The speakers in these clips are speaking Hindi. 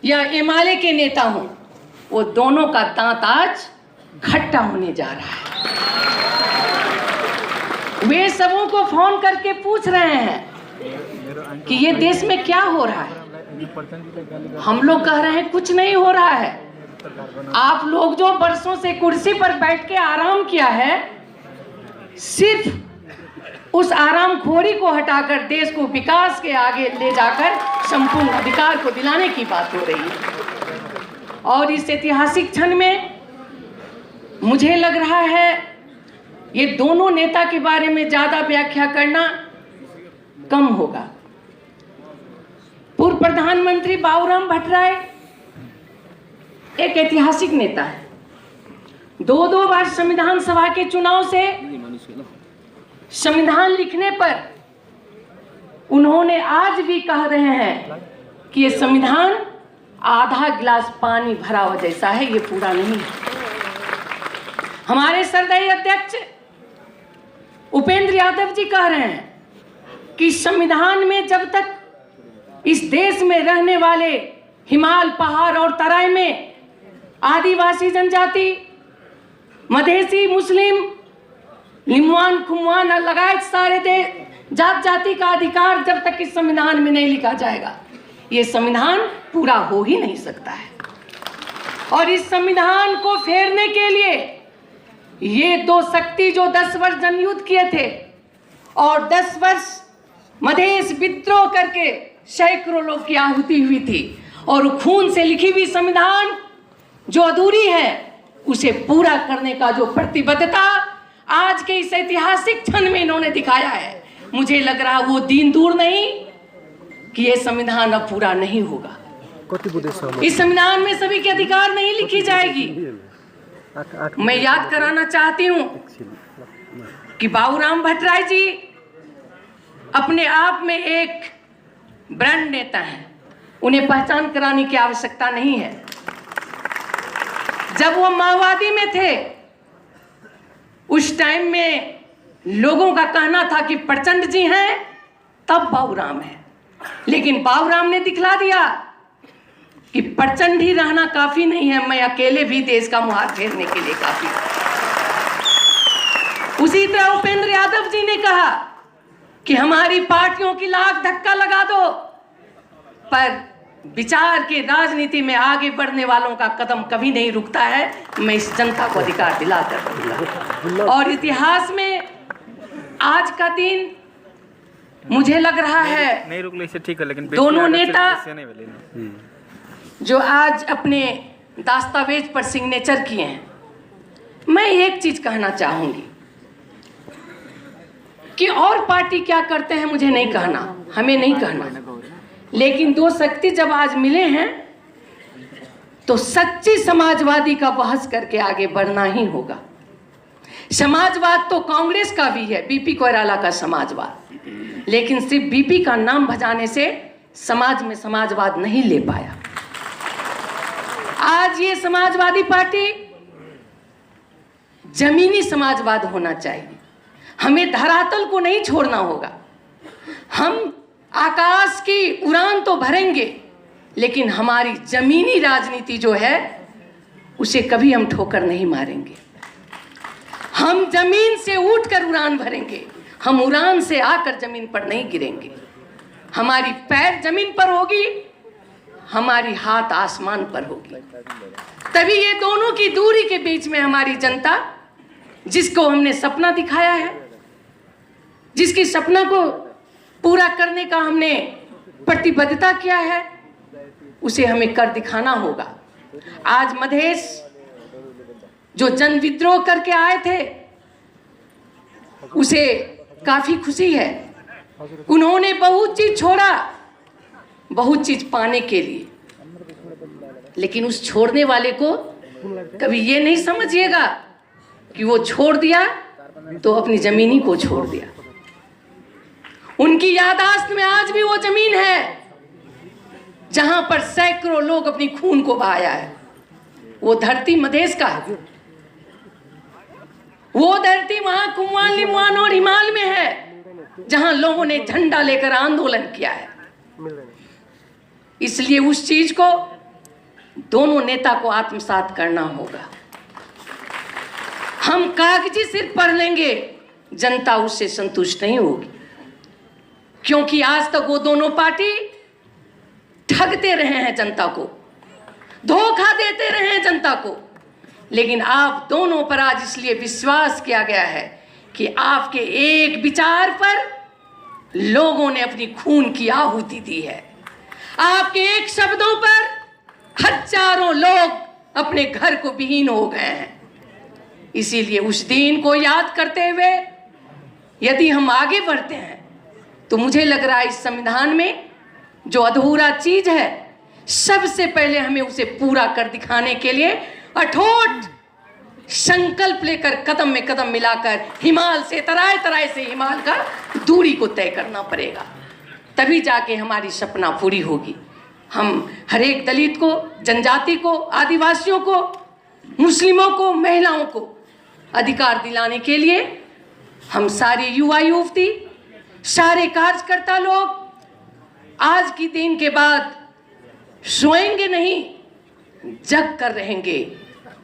या एमआलए के नेता हों, वो दोनों का दांत आज खट्टा होने जा रहा है। वे सबों को फोन करके पूछ रहे हैं कि ये देश में क्या हो रहा है। हम लोग कह रहे हैं कुछ नहीं हो रहा है। आप लोग जो बरसों से कुर्सी पर बैठ के आराम किया है, सिर्फ उस आरामखोरी को हटाकर देश को विकास के आगे ले जाकर संपूर्ण अधिकार को दिलाने की बात हो रही है। और इस ऐतिहासिक क्षण में मुझे लग रहा है ये दोनों नेता के बारे में ज्यादा व्याख्या करना कम होगा। पूर्व प्रधानमंत्री बाबूराम भट्टराय एक ऐतिहासिक नेता है। दो बार संविधान सभा के चुनाव से संविधान लिखने पर उन्होंने आज भी कह रहे हैं कि ये संविधान आधा गिलास पानी भरा हुआ जैसा है, ये पूरा नहीं है। हमारे सर्वदलीय अध्यक्ष उपेंद्र यादव जी कह रहे हैं कि संविधान में जब तक इस देश में रहने वाले हिमाल, पहाड़ और तराई में आदिवासी जनजाति, मधेसी, मुस्लिम, लिम्वान, खुमवान लगाए सारे जात जाति का अधिकार जब तक इस संविधान में नहीं लिखा जाएगा, ये संविधान पूरा हो ही नहीं सकता है। और इस संविधान को फेरने के लिए ये दो शक्ति जो 10 वर्ष जनयुद्ध किए थे और 10 वर्ष मधेश विद्रोह करके सैकड़ों लोग की आहुति हुई थी, और खून से लिखी हुई संविधान जो अधूरी है उसे पूरा करने का जो प्रतिबद्धता आज के इस ऐतिहासिक क्षण में इन्होंने दिखाया है, मुझे लग रहा वो दिन दूर नहीं कि ये संविधान अब पूरा नहीं होगा। इस संविधान में सभी के अधिकार नहीं लिखी जाएगी। मैं याद कराना चाहती हूँ कि बाबूराम भट्टराय जी अपने आप में एक ब्रांड नेता हैं, उन्हें पहचान कराने की आवश्यकता नहीं है। जब वो माओवादी में थे उस टाइम में लोगों का कहना था कि प्रचंड जी हैं तब बाबूराम है, लेकिन बाबूराम ने दिखला दिया कि प्रचंड ही रहना काफी नहीं है, मैं अकेले भी देश का मुहार फेरने के लिए काफी हूं। उसी तरह उपेंद्र यादव जी ने कहा कि हमारी पार्टियों की लाख धक्का लगा दो, पर विचार के राजनीति में आगे बढ़ने वालों का कदम कभी नहीं रुकता है। मैं इस जनता को अधिकार दिलाकर रहूंगा। और इतिहास में आज का दिन मुझे लग रहा है नहीं रुकने से ठीक है, लेकिन दोनों नेता जो आज अपने दस्तावेज पर सिग्नेचर किए हैं, मैं एक चीज कहना चाहूंगी कि और पार्टी क्या करते हैं मुझे नहीं कहना, हमें नहीं कहना, लेकिन दो शक्ति जब आज मिले हैं तो सच्ची समाजवादी का बहस करके आगे बढ़ना ही होगा। समाजवाद तो कांग्रेस का भी है, बीपी कोइराला का समाजवाद, लेकिन सिर्फ बीपी का नाम बजाने से समाज में समाजवाद नहीं ले पाया। आज ये समाजवादी पार्टी जमीनी समाजवाद होना चाहिए। हमें धरातल को नहीं छोड़ना होगा। हम आकाश की उड़ान तो भरेंगे, लेकिन हमारी जमीनी राजनीति जो है उसे कभी हम ठोकर नहीं मारेंगे। हम जमीन से उठकर उड़ान भरेंगे, हम उड़ान से आकर जमीन पर नहीं गिरेंगे। हमारी पैर जमीन पर होगी, हमारी हाथ आसमान पर होगी। तभी ये दोनों की दूरी के बीच में हमारी जनता, जिसको हमने सपना दिखाया है, जिसकी सपना को पूरा करने का हमने प्रतिबद्धता किया है, उसे हमें कर दिखाना होगा। आज मधेश जो जन विद्रोह करके आए थे उसे काफी खुशी है। उन्होंने बहुत चीज छोड़ा, बहुत चीज पाने के लिए, लेकिन उस छोड़ने वाले को कभी ये नहीं समझिएगा कि वो छोड़ दिया तो अपनी जमीनी को छोड़ दिया। उनकी याददाश्त में आज भी वो जमीन है जहां पर सैकड़ों लोग अपनी खून को बहाया है। वो धरती मधेश का है, वो धरती वहां कुमवान, लिम्वान और हिमाल में है जहां लोगों ने झंडा लेकर आंदोलन किया है। इसलिए उस चीज को दोनों नेता को आत्मसात करना होगा। हम कागजी सिर्फ पढ़ लेंगे, जनता उससे संतुष्ट नहीं होगी, क्योंकि आज तक वो दोनों पार्टी ठगते रहे हैं जनता को, धोखा देते रहे हैं जनता को। लेकिन आप दोनों पर आज इसलिए विश्वास किया गया है कि आपके एक विचार पर लोगों ने अपनी खून की आहुति दी है। आपके एक शब्दों पर हजारों लोग अपने घर को विहीन हो गए हैं। इसीलिए उस दिन को याद करते हुए यदि हम आगे बढ़ते हैं तो मुझे लग रहा है इस संविधान में जो अधूरा चीज है, सबसे पहले हमें उसे पूरा कर दिखाने के लिए अठोट संकल्प लेकर कदम में कदम मिलाकर हिमाल से तराई तराई से हिमाल का दूरी को तय करना पड़ेगा। तभी जाके हमारी सपना पूरी होगी। हम हर एक दलित को, जनजाति को, आदिवासियों को, मुस्लिमों को, महिलाओं को अधिकार दिलाने के लिए हम सारे युवा युवती, सारे कार्यकर्ता लोग आज की दिन के बाद सोएंगे नहीं, जग कर रहेंगे।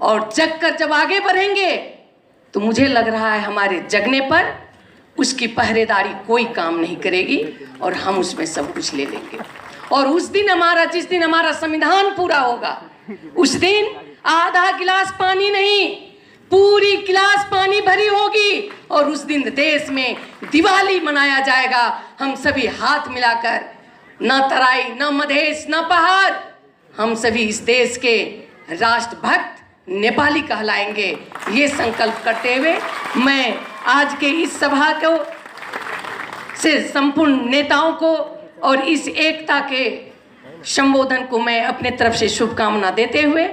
और जग कर जब आगे बढ़ेंगे तो मुझे लग रहा है हमारे जगने पर उसकी पहरेदारी कोई काम नहीं करेगी और हम उसमें सब कुछ ले लेंगे। और उस दिन जिस दिन हमारा संविधान पूरा होगा, उस दिन आधा गिलास पानी नहीं, पूरी गिलास पानी भरी होगी। और उस दिन देश में दिवाली मनाया जाएगा। हम सभी हाथ मिलाकर, न तराई, न मधेश, न पहाड़, हम सभी इस देश के राष्ट्रभक्त नेपाली कहलाएंगे। ये संकल्प करते हुए मैं आज के इस सभा को से संपूर्ण नेताओं को और इस एकता के संबोधन को मैं अपने तरफ से शुभकामना देते हुए